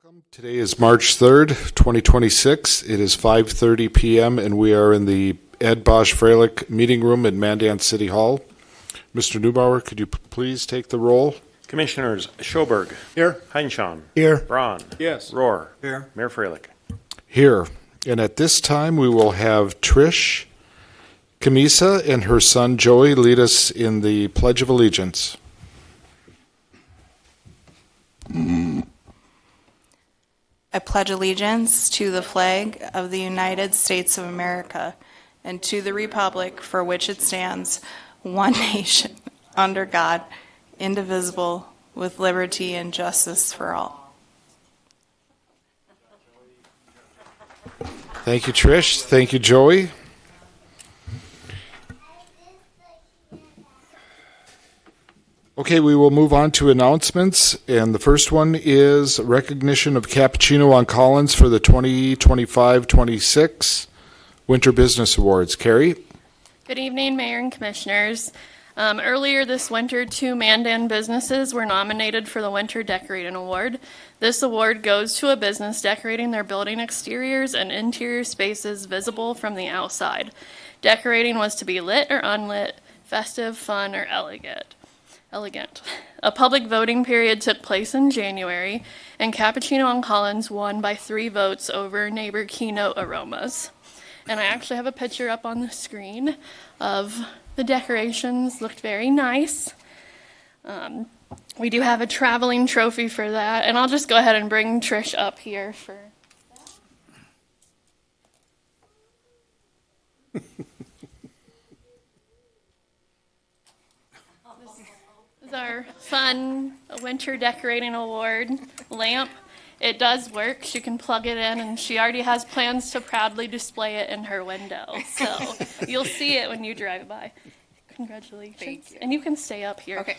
Welcome. Today is March 3rd, 2026. It is 5:30 p.m. and we are in the Ed Bosch Freilich meeting room in Mandan City Hall. Mr. Neubauer, could you please take the roll? Commissioners Schoberg. Here. Heinshan. Here. Braun. Yes. Rohr. Here. Mayor Freilich. Here. And at this time, we will have Trish Camisa and her son Joey lead us in the Pledge of Allegiance. I pledge allegiance to the flag of the United States of America and to the republic for which it stands, one nation, under God, indivisible, with liberty and justice for all. Thank you, Trish. Thank you, Joey. Okay, we will move on to announcements, and the first one is recognition of Cappuccino on Collins for the 2025-26 Winter Business Awards. Carrie? Good evening, Mayor and Commissioners. Earlier this winter, 2 Mandan businesses were nominated for the Winter Decorating Award. This award goes to a business decorating their building exteriors and interior spaces visible from the outside. Decorating was to be lit or unlit, festive, fun, or elegant. A public voting period took place in January, and Cappuccino on Collins won by 3 votes over neighbor Keynote Aromas. And I actually have a picture up on the screen of the decorations. Looked very nice. We do have a traveling trophy for that, and I'll just go ahead and bring Trish up here for that. This is our fun winter decorating award lamp. It does work. She can plug it in, and she already has plans to proudly display it in her window. So you'll see it when you drive by. Congratulations. Thank you. And you can stay up here. Okay.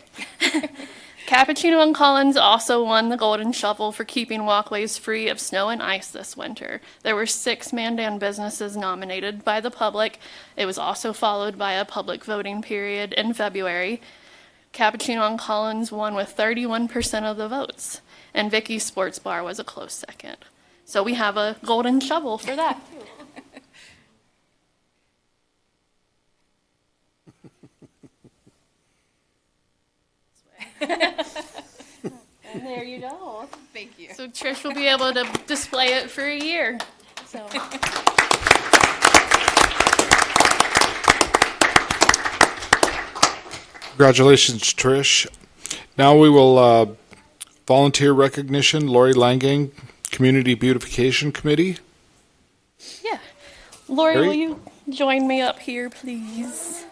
Cappuccino and Collins also won the Golden Shovel for keeping walkways free of snow and ice this winter. There were 6 Mandan businesses nominated by the public. It was also followed by a public voting period in February. Cappuccino and Collins won with 31% of the votes, and Vicky's Sports Bar was a close second. So we have a golden shovel for that, too. And there you go. Thank you. So Trish will be able to display it for a year. So. Congratulations, Trish. Now we will volunteer recognition. Lori Langang, Community Beautification Committee. Yeah. Lori, Harry? will you join me up here, please?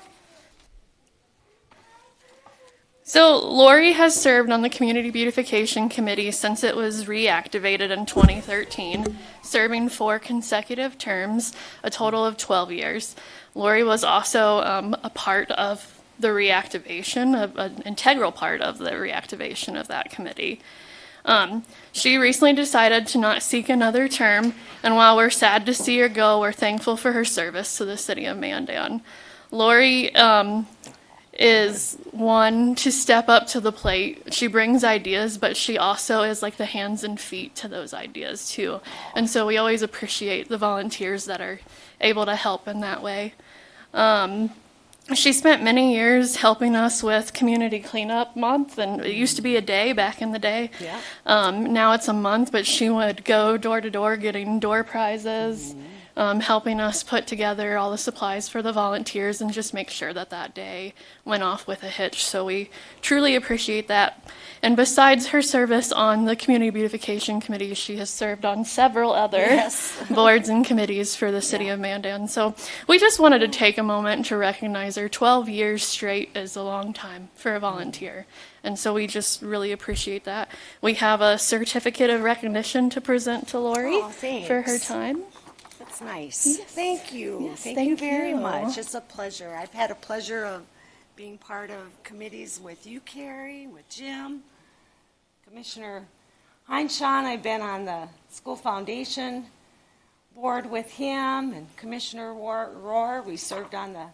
So Lori has served on the Community Beautification Committee since it was reactivated in 2013, serving 4 consecutive terms, a total of 12 years. Lori was also a part of the reactivation, an integral part of the reactivation of that committee. She recently decided to not seek another term, and while we're sad to see her go, we're thankful for her service to the city of Mandan. Lori is one to step up to the plate. She brings ideas, but she also is like the hands and feet to those ideas too. And so we always appreciate the volunteers that are able to help in that way. She spent many years helping us with Community Cleanup Month, and it used to be a day back in the day. Yeah. Now it's a month, but she would go door to door getting door prizes, helping us put together all the supplies for the volunteers and just make sure that that day went off with a hitch. So we truly appreciate that. And besides her service on the Community Beautification Committee, she has served on several other boards and committees for the city of Mandan. So we just wanted to take a moment to recognize her. 12 years straight is a long time for a volunteer. And so we just really appreciate that. We have a certificate of recognition to present to Lori for her time. That's nice. Yes. Thank you. Yes, thank thank you very you. much. It's a pleasure. I've had a pleasure of being part of committees with you, Carrie, with Jim, Commissioner Heinshan. I've been on the School Foundation board with him, and Commissioner Rohr. We served on the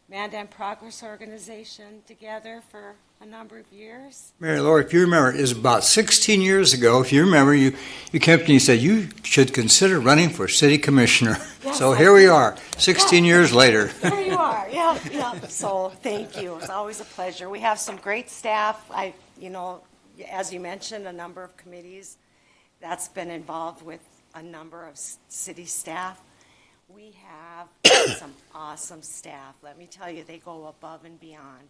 Mandan Progress Organization together for a number of years. Mary Laura, if you remember, it was about 16 years ago. If you remember, you came to me and you said you should consider running for city commissioner. Yes, So I here we did. are, 16 years later. There you are. Yeah, yeah. So thank you. It's always a pleasure. We have some great staff. As you mentioned, a number of committees that's been involved with a number of city staff. We have some awesome staff. Let me tell you, they go above and beyond.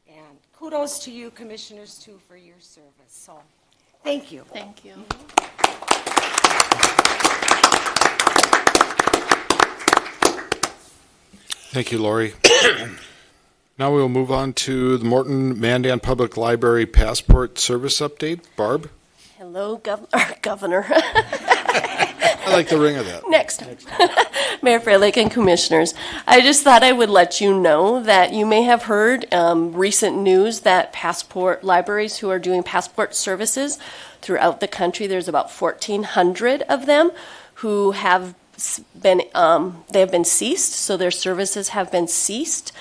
And kudos to you, commissioners, too, for your service. So, thank you. Thank you. Thank you, Lori. Now we will move on to the Morton Mandan Public Library Passport Service Update. Barb? Hello, Governor. I like the ring of that. Next. Mayor Freilich and Commissioners. I just thought I would let you know that you may have heard recent news that passport libraries who are doing passport services throughout the country, there's about 1,400 of them who have been, they have been ceased, so their services have been ceased.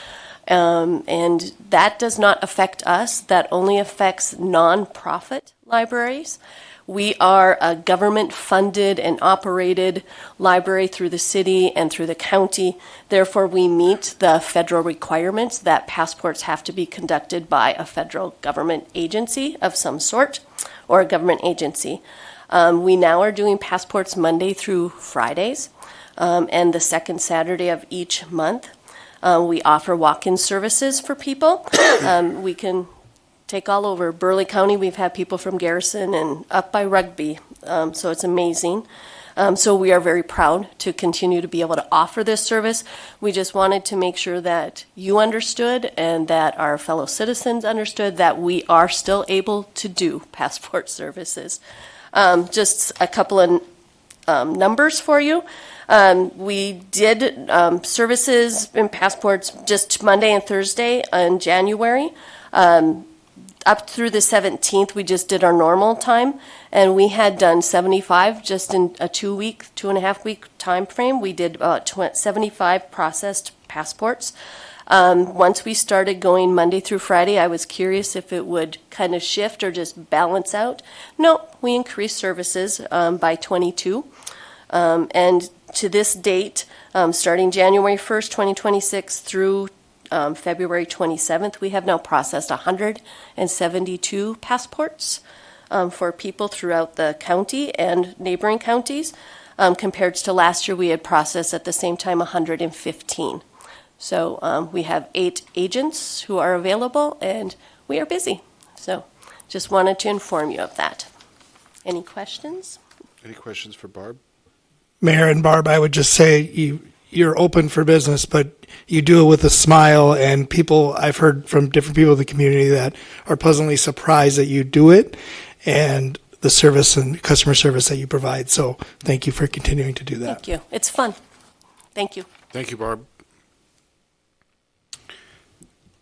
And that does not affect us. That only affects nonprofit libraries. We are a government-funded and operated library through the city and through the county. Therefore, we meet the federal requirements that passports have to be conducted by a federal government agency of some sort or a government agency. We now are doing passports Monday through Fridays and the second Saturday of each month. We offer walk-in services for people. We can take all over Burleigh County. We've had people from Garrison and up by Rugby, so it's amazing. So we are very proud to continue to be able to offer this service. We just wanted to make sure that you understood and that our fellow citizens understood that we are still able to do passport services. Just a couple of numbers for you. We did services and passports just Monday and Thursday in January. Up through the 17th, we just did our normal time, and we had done 75 just in a 2.5 week time frame. We did about 75 processed passports. Once we started going Monday through Friday, I was curious if it would kind of shift or just balance out. No, we increased services by 22. And to this date, starting January 1st, 2026 through February 27th, we have now processed 172 passports for people throughout the county and neighboring counties. Compared to last year, we had processed at the same time 115. So we have 8 agents who are available, and we are busy. So just wanted to inform you of that. Any questions? Any questions for Barb? Mayor and Barb, I would just say you're open for business, but you do it with a smile, and people, I've heard from different people in the community that are pleasantly surprised that you do it and the service and customer service that you provide. So thank you for continuing to do that. Thank you. It's fun. Thank you. Thank you, Barb.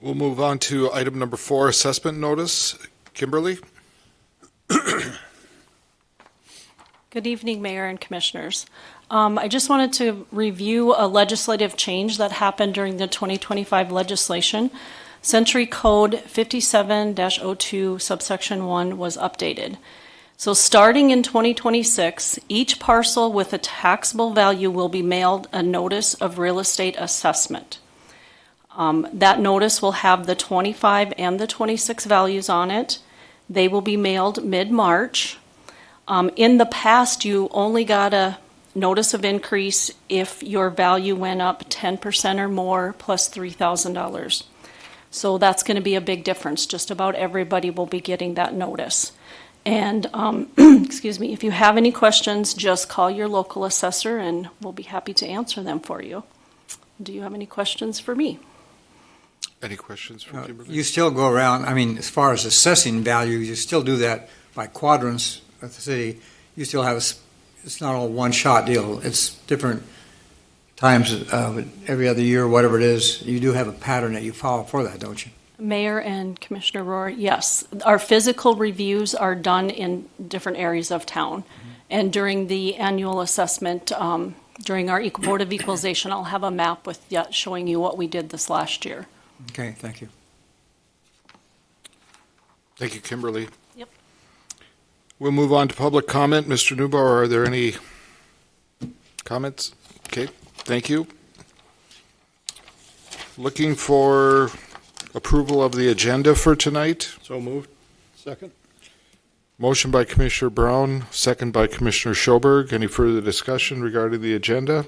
We'll move on to item number 4, assessment notice. Kimberly? Good evening, Mayor and Commissioners. I just wanted to review a legislative change that happened during the 2025 legislation. Century Code 57-02 subsection 1 was updated. So starting in 2026, each parcel with a taxable value will be mailed a notice of real estate assessment. That notice will have the 25 and the 26 values on it. They will be mailed mid-March. In the past, you only got a notice of increase if your value went up 10% or more plus $3,000. So that's going to be a big difference. Just about everybody will be getting that notice. And excuse me, if you have any questions, just call your local assessor and we'll be happy to answer them for you. Do you have any questions for me? Any questions for Kimberly? You still go around, I mean, as far as assessing value, you still do that by quadrants of the city. You still have, it's not all one-shot deal. It's different times every other year, whatever it is. You do have a pattern that you follow for that, don't you? Mayor and Commissioner Rohr, yes. Our physical reviews are done in different areas of town. And during the annual assessment during our Board of Equalization, I'll have a map with showing you what we did this last year. Okay, thank you. Thank you, Kimberly. Yep. We'll move on to public comment. Mr. Neubauer, are there any comments? Okay, thank you. Looking for approval of the agenda for tonight. So moved. Second. Motion by Commissioner Brown, second by Commissioner Schoberg. Any further discussion regarding the agenda?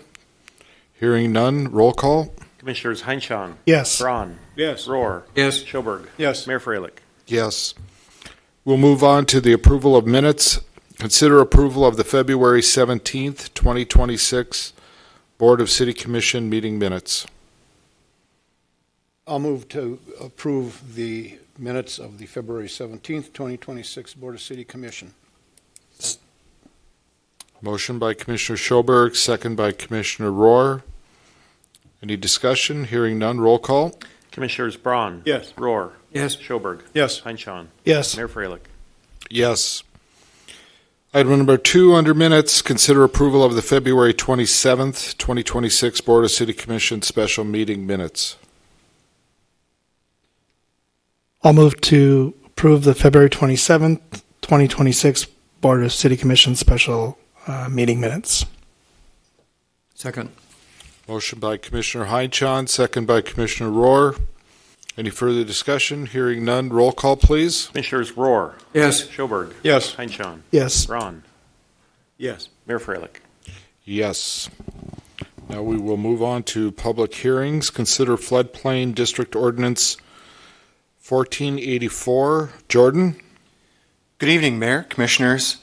Hearing none, roll call. Commissioners Heinchan. Yes. Braun. Yes. Rohr. Yes. Schoberg. Yes. Mayor Freilich. Yes. We'll move on to the approval of minutes. Consider approval of the February 17th, 2026 Board of City Commission meeting minutes. I'll move to approve the minutes of the February 17th, 2026 Board of City Commission. Motion by Commissioner Schoberg, second by Commissioner Rohr. Any discussion? Hearing none, roll call. Commissioners Braun. Yes. Rohr. Yes. Schoberg. Yes. Heinchan. Yes. Mayor Freilich. Yes. Item number 2 under minutes, consider approval of the February 27th, 2026 Board of City Commission special meeting minutes. I'll move to approve the February 27th, 2026 Board of City Commission special meeting minutes. Second. Motion by Commissioner Heinchan, second by Commissioner Rohr. Any further discussion? Hearing none, roll call, please. Commissioners Rohr. Yes. Schoberg. Yes. Heinchan. Yes. Braun. Yes. Mayor Freilich. Yes. Now we will move on to public hearings. Consider floodplain district ordinance 1484. Jordan? Good evening, Mayor, Commissioners.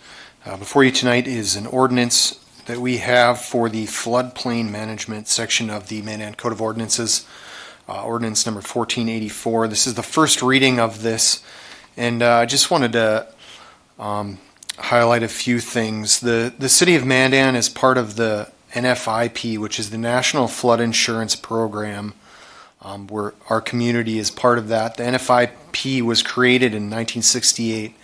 Before you tonight is an ordinance that we have for the floodplain management section of the Mandan Code of Ordinances, ordinance number 1484. This is the first reading of this, and I just wanted to highlight a few things. The City of Mandan is part of the NFIP, which is the National Flood Insurance Program, where our community is part of that. The NFIP was created in 1968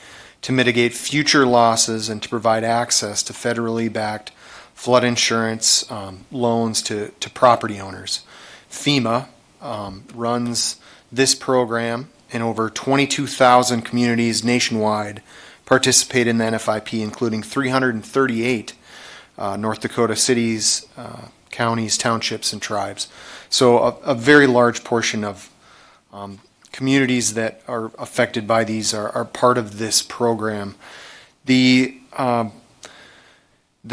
to mitigate future losses and to provide access to federally backed flood insurance loans to property owners. FEMA runs this program, and over 22,000 communities nationwide participate in the NFIP, including 338 North Dakota cities, counties, townships, and tribes. So a very large portion of communities that are affected by these are part of this program. The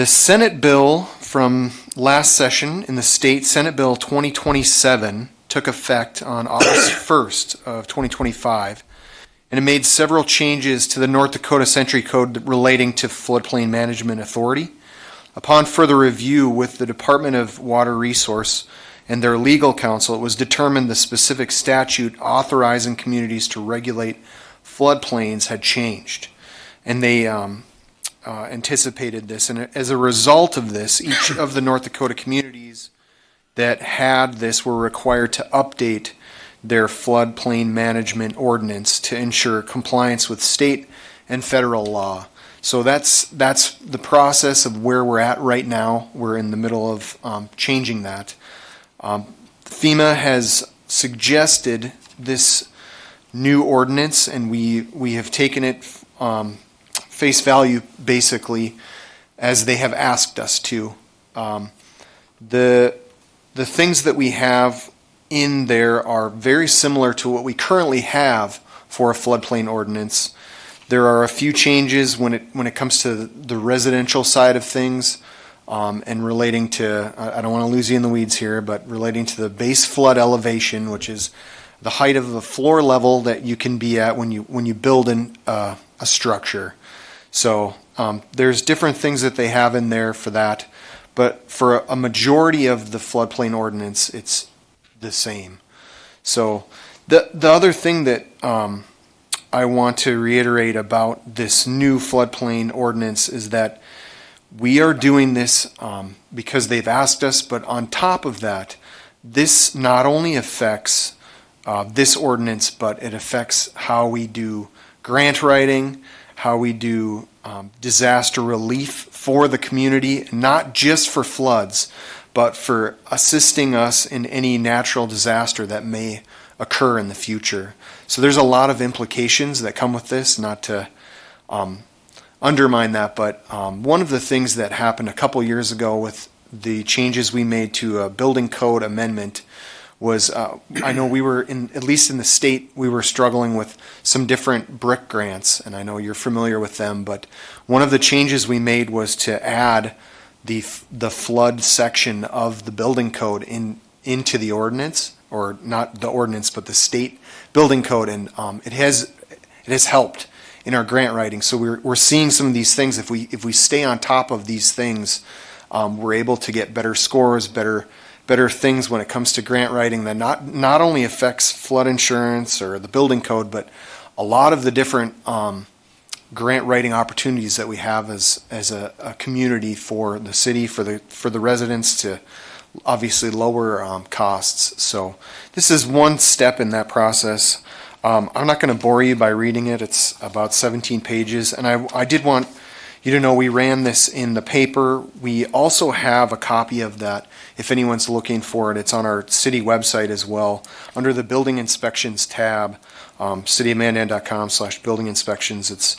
Senate bill from last session in the state, Senate Bill 2027, took effect on August 1st of 2025, and it made several changes to the North Dakota Century Code relating to Floodplain Management Authority. Upon further review with the Department of Water Resource and their legal counsel, it was determined the specific statute authorizing communities to regulate floodplains had changed, and they anticipated this. And as a result of this, each of the North Dakota communities that had this were required to update their floodplain management ordinance to ensure compliance with state and federal law. So that's the process of where we're at right now. We're in the middle of changing that. FEMA has suggested this new ordinance, and we have taken it face value, basically, as they have asked us to. The things that we have in there are very similar to what we currently have for a floodplain ordinance. There are a few changes when it comes to the residential side of things, and relating to, I don't want to lose you in the weeds here, but relating to the base flood elevation, which is the height of the floor level that you can be at when you build a structure. So there's different things that they have in there for that, but for a majority of the floodplain ordinance, it's the same. So the other thing that I want to reiterate about this new floodplain ordinance is that we are doing this because they've asked us, but on top of that, this not only affects this ordinance, but it affects how we do grant writing, how we do disaster relief for the community, not just for floods, but for assisting us in any natural disaster that may occur in the future. So there's a lot of implications that come with this, not to undermine that, but one of the things that happened a couple years ago with the changes we made to a building code amendment was, I know we were at least in the state, we were struggling with some different brick grants, and I know you're familiar with them, but one of the changes we made was to add the flood section of the building code into the ordinance, or not the ordinance, but the state building code, and it has helped in our grant writing. So we're seeing some of these things. If we stay on top of these things, we're able to get better scores, better things when it comes to grant writing that not only affects flood insurance or the building code, but a lot of the different grant writing opportunities that we have as a community for the city, for the residents to obviously lower costs. So this is one step in that process. I'm not going to bore you by reading it. It's about 17 pages, and I did want you to know we ran this in the paper. We also have a copy of that if anyone's looking for it. It's on our city website as well under the building inspections tab, cityofmandan.com/building inspections. It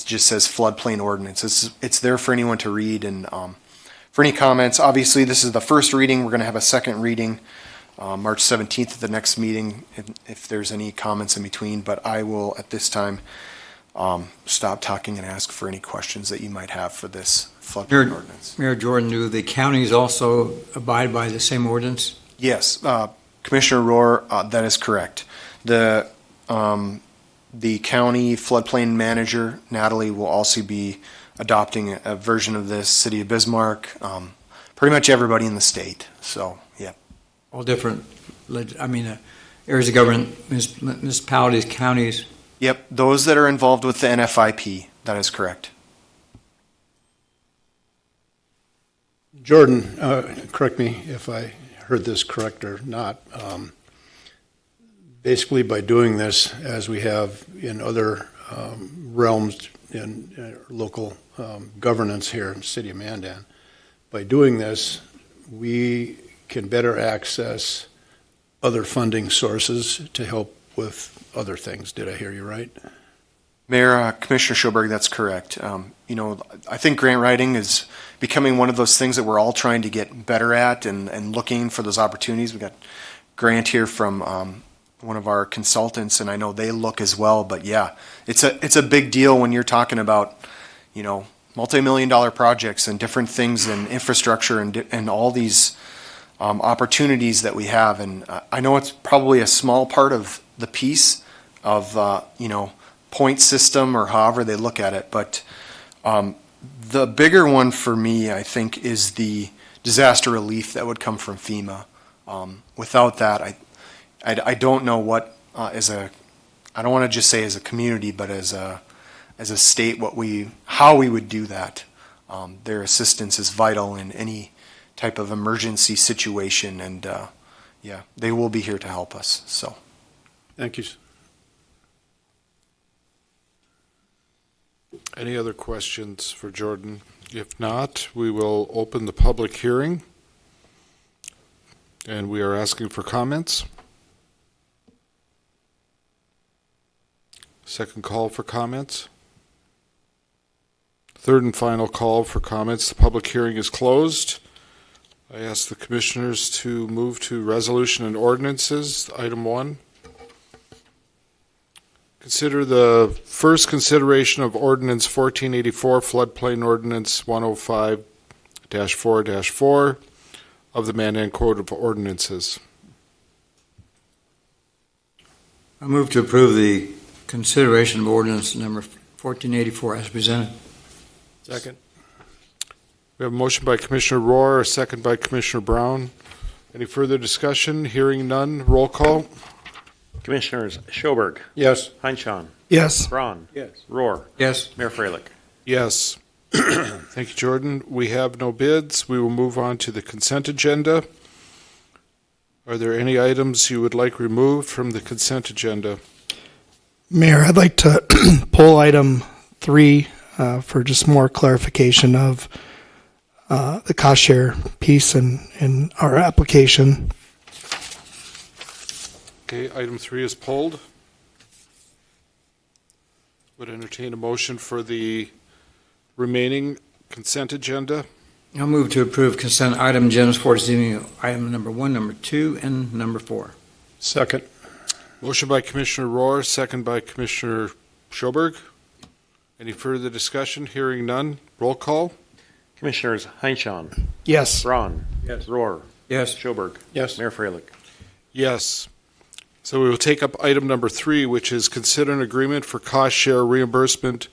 just says floodplain ordinance. It's there for anyone to read, and for any comments. Obviously, this is the first reading. We're going to have a second reading March 17th at the next meeting if there's any comments in between, but I will at this time stop talking and ask for any questions that you might have for this floodplain ordinance. Mayor Jordan, do the counties also abide by the same ordinance? Yes, Commissioner Rohr, that is correct. The county floodplain manager, Natalie, will also be adopting a version of this, City of Bismarck, pretty much everybody in the state, so, yeah. All different, areas of government, municipalities, counties. Yep, those that are involved with the NFIP, that is correct. Jordan, correct me if I heard this correct or not. Basically, by doing this, as we have in other realms in local governance here in the city of Mandan, by doing this, we can better access other funding sources to help with other things. Did I hear you right? Mayor, Commissioner Schoberg, that's correct. I think grant writing is becoming one of those things that we're all trying to get better at and looking for those opportunities. We got grant here from one of our consultants, and I know they look as well. But yeah, it's a big deal when you're talking about, multi-million-dollar projects and different things and infrastructure and all these opportunities that we have. And I know it's probably a small part of the piece of, point system or however they look at it. But the bigger one for me, I think, is the disaster relief that would come from FEMA. Without that, I don't know what, I don't want to just say as a community, but as a state, how we would do that. Their assistance is vital in any type of emergency situation, and they will be here to help us. So, thank you. Any other questions for Jordan? If not, we will open the public hearing, and we are asking for comments. Second call for comments. Third and final call for comments. The public hearing is closed. I ask the commissioners to move to resolution and ordinances. Item 1. Consider the first consideration of Ordinance 1484, Floodplain Ordinance 105-4-4 of the Mandan Code of Ordinances. I move to approve the consideration of ordinance number 1484 as presented. Second. We have a motion by Commissioner Rohr, a second by Commissioner Brown. Any further discussion? Hearing none. Roll call. Commissioners Schoberg, Yes. Heinchan, Yes. Braun, Yes. Rohr, Yes. Mayor Freilich. Yes. Thank you, Jordan. We have no bids. We will move on to the consent agenda. Are there any items you would like removed from the consent agenda? Mayor, I'd like to pull item 3 for just more clarification of the cost share piece in our application. Okay, item 3 is pulled. Would entertain a motion for the remaining consent agenda. I'll move to approve consent item agendas for this evening, item number 1, number 2, and number 4. Second. Motion by Commissioner Rohr, second by Commissioner Schoberg. Any further discussion? Hearing none. Roll call. Commissioners Heinchan, Yes. Braun, Yes. Rohr, Yes. Schoberg, Yes. Mayor Freilich. Yes. So we will take up item number 3, which is consider an agreement for cost share reimbursement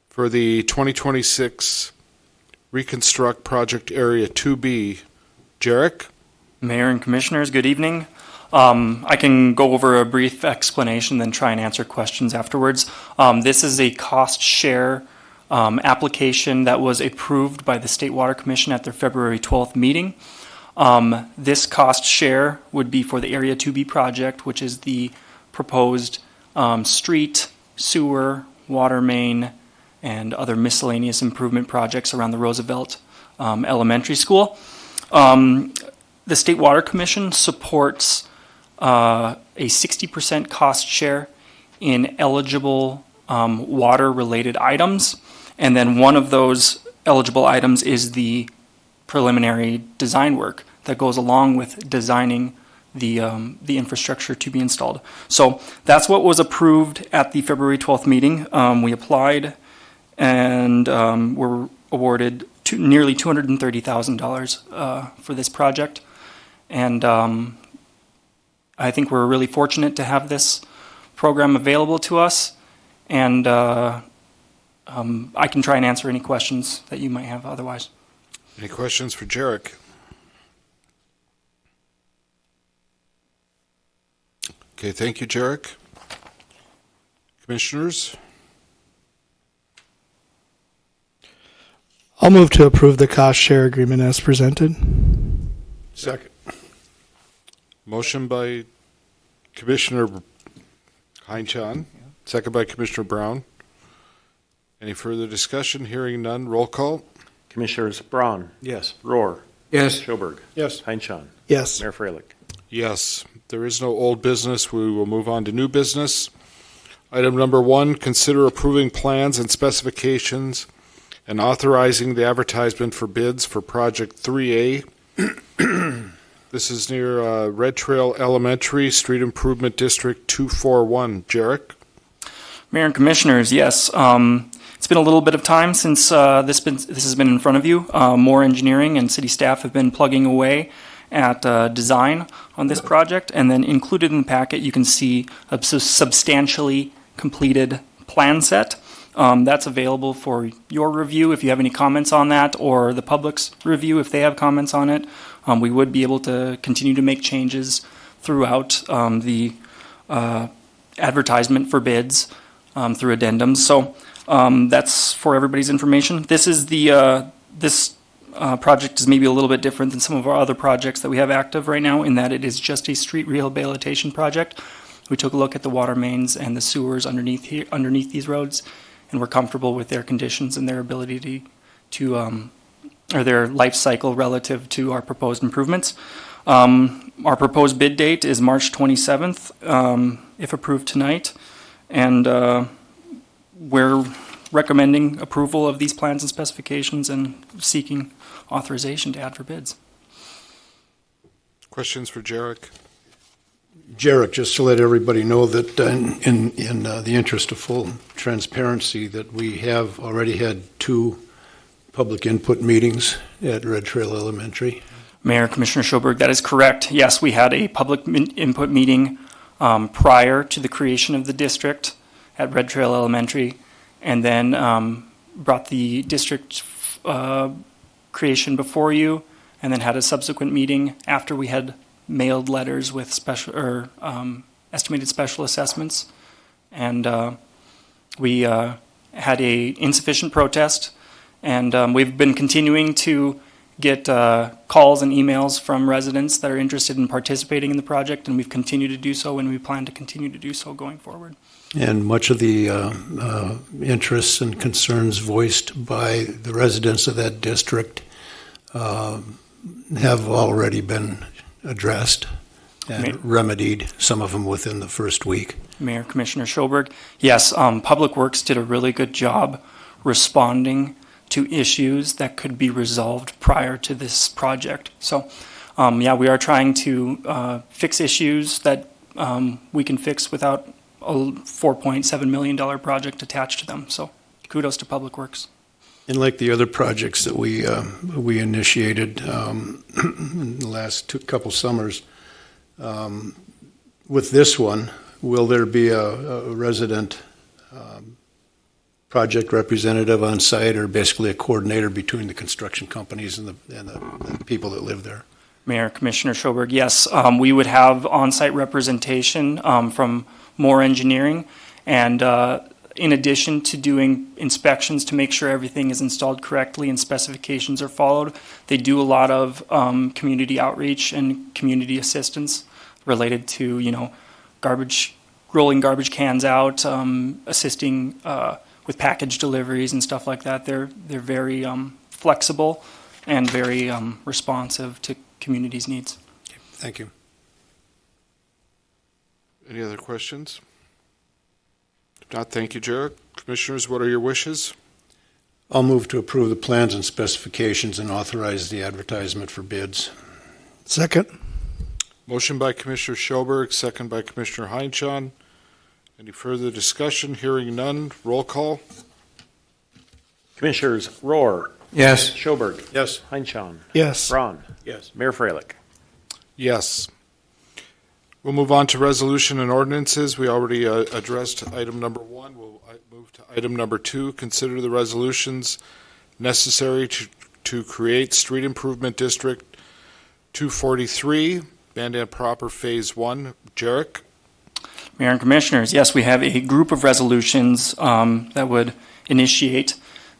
for the 2026 Reconstruct Project Area 2B. Jarek? Mayor and Commissioners, good evening. I can go over a brief explanation, then try and answer questions afterwards. This is a cost share application that was approved by the State Water Commission at their February 12th meeting. This cost share would be for the Area 2B project, which is the proposed street, sewer, water main, and other miscellaneous improvement projects around the Roosevelt Elementary School. The State Water Commission supports a 60% cost share in eligible water-related items, and then one of those eligible items is the preliminary design work that goes along with designing the infrastructure to be installed. So that's what was approved at the February 12th meeting. We applied and were awarded nearly $230,000 for this project. And I think we're really fortunate to have this program available to us. And I can try and answer any questions that you might have otherwise. Any questions for Jarek? Okay, thank you, Jarek. Commissioners? I'll move to approve the cost share agreement as presented. Second. Motion by Commissioner Heinchan, second by Commissioner Brown. Any further discussion? Hearing none. Roll call. Commissioners Braun, Yes. Rohr, Yes. Schoberg, Yes. Heinchan, Yes. Mayor Freilich. Yes. There is no old business. We will move on to new business. Item number 1, consider approving plans and specifications and authorizing the advertisement for bids for Project 3A. This is near Red Trail Elementary, Street Improvement District 241. Jarek? Mayor and Commissioners, yes. It's been a little bit of time since this has been in front of you. More engineering and city staff have been plugging away at design on this project, and then included in the packet you can see a substantially completed plan set. That's available for your review if you have any comments on that, or the public's review if they have comments on it. We would be able to continue to make changes throughout the advertisement for bids through addendums. So that's for everybody's information. This is this project is maybe a little bit different than some of our other projects that we have active right now, in that it is just a street rehabilitation project. We took a look at the water mains and the sewers underneath these roads, and we're comfortable with their conditions and their ability or their life cycle relative to our proposed improvements. Our proposed bid date is March 27th, if approved tonight, and we're recommending approval of these plans and specifications and seeking authorization to add for bids. Questions for Jarek? Jarek, just to let everybody know that in the interest of full transparency, that we have already had 2 public input meetings at Red Trail Elementary. Mayor, Commissioner Schoberg, that is correct. Yes, we had a public input meeting prior to the creation of the district at Red Trail Elementary, and then brought the district creation before you, and then had a subsequent meeting after we had mailed letters with estimated special assessments, and we had a insufficient protest, and we've been continuing to get calls and emails from residents that are interested in participating in the project, and we've continued to do so, and we plan to continue to do so going forward. And much of the interests and concerns voiced by the residents of that district have already been addressed and remedied, some of them within the first week. Mayor, Commissioner Schoberg, yes, Public Works did a really good job responding to issues that could be resolved prior to this project. So, yeah, we are trying to fix issues that we can fix without a $4.7 million project attached to them. So, kudos to Public Works. And like the other projects that we initiated in the last couple summers, with this one, will there be a resident project representative on site, or basically a coordinator between the construction companies and the people that live there? Mayor, Commissioner Schoberg, yes, we would have on-site representation from Moore Engineering, and in addition to doing inspections to make sure everything is installed correctly and specifications are followed, they do a lot of community outreach and community assistance related to, rolling garbage cans out, assisting with package deliveries and stuff like that. They're very flexible and very responsive to communities' needs. Thank you. Any other questions? If not, thank you, Jarek. Commissioners, what are your wishes? I'll move to approve the plans and specifications and authorize the advertisement for bids. Second. Motion by Commissioner Schoberg, second by Commissioner Heinchan. Any further discussion? Hearing none. Roll call. Commissioners Rohr, Yes. Schoberg, Yes. Heinchan, Yes. Braun, Yes. Mayor Freilich. Yes. We'll move on to resolution and ordinances. We already addressed item number 1. We'll move to item number 2. Consider the resolutions necessary to create Street Improvement District 243, Mandan Proper Phase 1. Jarek? Mayor and Commissioners, yes, we have a group of resolutions that would initiate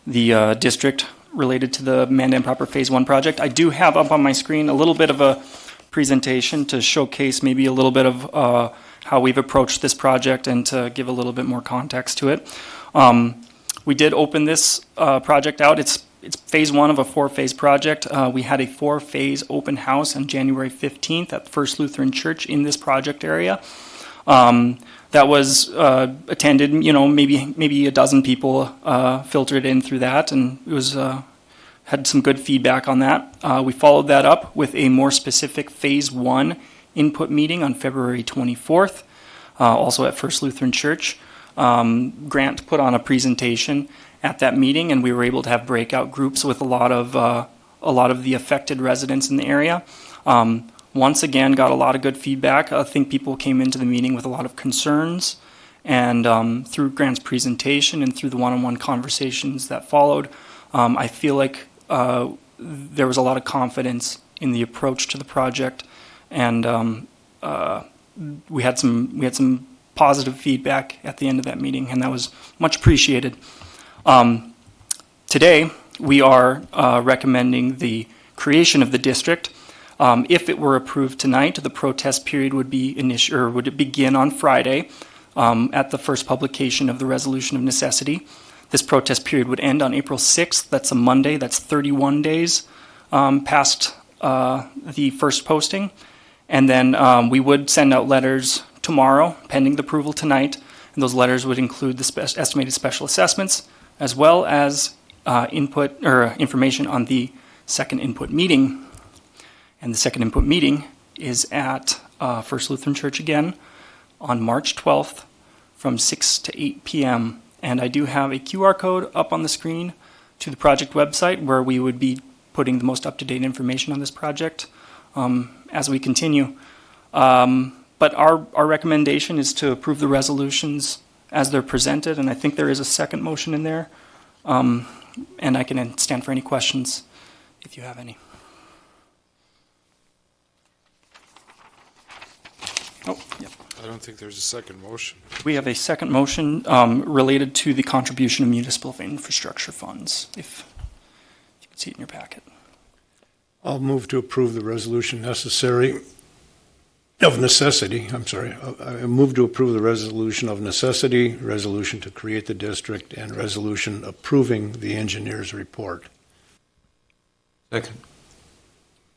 the district related to the Mandan Proper Phase 1 project. I do have up on my screen a little bit of a presentation to showcase maybe a little bit of how we've approached this project and to give a little bit more context to it. We did open this project out. It's phase 1 of a 4-phase project. We had a 4-phase open house on January 15th at First Lutheran Church in this project area. That was attended, maybe a dozen people filtered in through that, and it was had some good feedback on that. We followed that up with a more specific Phase 1 input meeting on February 24th, also at First Lutheran Church. Grant put on a presentation at that meeting, and we were able to have breakout groups with a lot of the affected residents in the area. Once again, got a lot of good feedback. I think people came into the meeting with a lot of concerns, and through Grant's presentation and through the one-on-one conversations that followed, I feel like there was a lot of confidence in the approach to the project, and we had some positive feedback at the end of that meeting, and that was much appreciated. Today, we are recommending the creation of the district. If it were approved tonight, the protest period would begin on Friday at the first publication of the resolution of necessity. This protest period would end on April 6th. That's a Monday. That's 31 days past the first posting. And then we would send out letters tomorrow, pending the approval tonight. And those letters would include the estimated special assessments, as well as input or information on the second input meeting. And the second input meeting is at First Lutheran Church again on March 12th from 6 to 8 p.m. And I do have a QR code up on the screen to the project website where we would be putting the most up-to-date information on this project as we continue. But our recommendation is to approve the resolutions as they're presented, and I think there is a second motion in there. And I can stand for any questions if you have any. Oh, yep. I don't think there's a second motion. We have a second motion related to the contribution of municipal infrastructure funds, if you can see it in your packet. I'll move to approve the resolution necessity. I move to approve the resolution of necessity, resolution to create the district, and resolution approving the engineer's report. Second.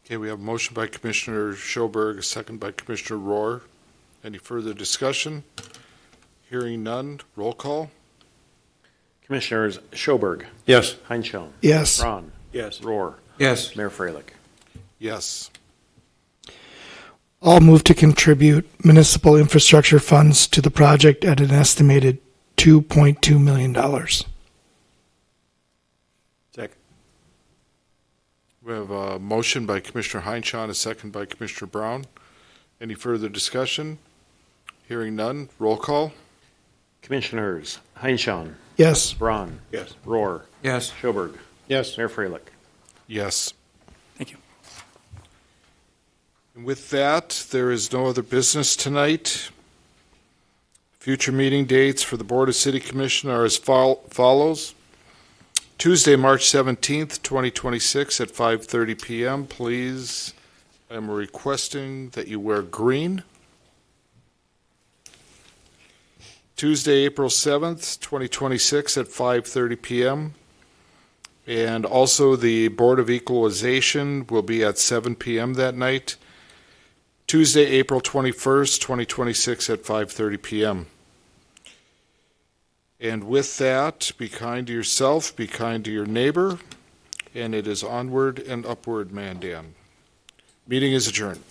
Okay, we have a motion by Commissioner Schoberg, a second by Commissioner Rohr. Any further discussion? Hearing none, roll call. Commissioners Schoberg, Yes. Heinchan, Yes. Braun, Yes. Rohr, Yes. Mayor Freilich. Yes. I'll move to contribute municipal infrastructure funds to the project at an estimated $2.2 million. Second. We have a motion by Commissioner Heinchan, a second by Commissioner Brown. Any further discussion? Hearing none, roll call. Commissioners Heinchan, Yes. Braun, Yes. Rohr, Yes. Schoberg, Yes. Mayor Freilich. Yes. Thank you. And with that, there is no other business tonight. Future meeting dates for the Board of City Commission are as follows. Tuesday, March 17th, 2026 at 5:30 p.m. Please, I'm requesting that you wear green. Tuesday, April 7th, 2026 at 5:30 p.m. And also the Board of Equalization will be at 7 p.m. that night. Tuesday, April 21st, 2026 at 5:30 p.m. And with that, be kind to yourself, be kind to your neighbor, and it is onward and upward, Mandan. Meeting is adjourned.